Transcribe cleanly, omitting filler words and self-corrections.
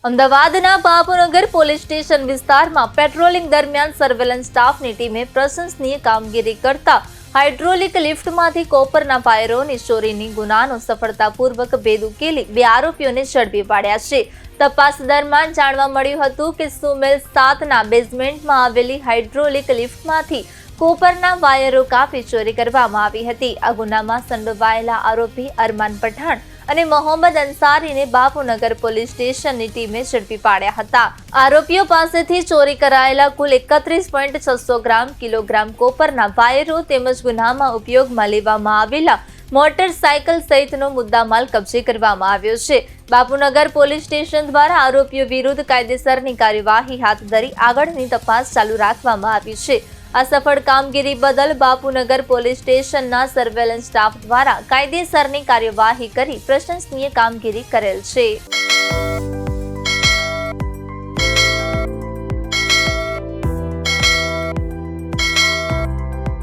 અમદાવાદના Bapunagar police station વિસ્તારમાં patrolling દરમિયાન સર્વેલન્સ સ્ટાફની ટીમે પ્રશંસનીય કામગીરી કરતા હાઇડ્રોલિક લિફ્ટમાંથી કોપરના વાયરોની ચોરીની ગુનાનો સફળતાપૂર્વક ભેદ ઉકેલી 2 આરોપીઓને ઝડપી પાડ્યા છે. તપાસ દરમિયાન જાણવા મળ્યું હતું કે સુમેલ 7ના બેઝમેન્ટમાં આવેલી હાઇડ્રોલિક લિફ્ટમાંથી કોપરના વાયરો કાપી ચોરી કરવામાં આવી હતી. આ ગુનામાં સંડોવાયેલા આરોપી અરમાન પઠાણ અને મોહમ્મદ અંસારીને બાપુનગર પોલીસ સ્ટેશનની ટીમે ઝડપી પાડ્યા હતા. આરોપીઓ પાસેથી ચોરી કરાયેલા કુલ 31.600 કિલોગ્રામ કોપરના વાયરો તેમજ ગુનામાં ઉપયોગમાં લેવામાં આવેલા મોટરસાયકલ સહિતનો મુદ્દામાલ કબજે કરવામાં આવ્યો છે. બાપુનગર પોલીસ સ્ટેશન દ્વારા આરોપીઓ વિરુદ્ધ કાયદેસરની કાર્યવાહી હાથ ધરી આગળની તપાસ ચાલુ રાખવામાં આવી છે. આ સફળ કામગીરી બદલ બાપુનગર પોલીસ સ્ટેશનના સર્વેલન્સ સ્ટાફ દ્વારા કાયદેસરની કાર્યવાહી કરી પ્રશંસનીય કામગીરી કરેલ છે.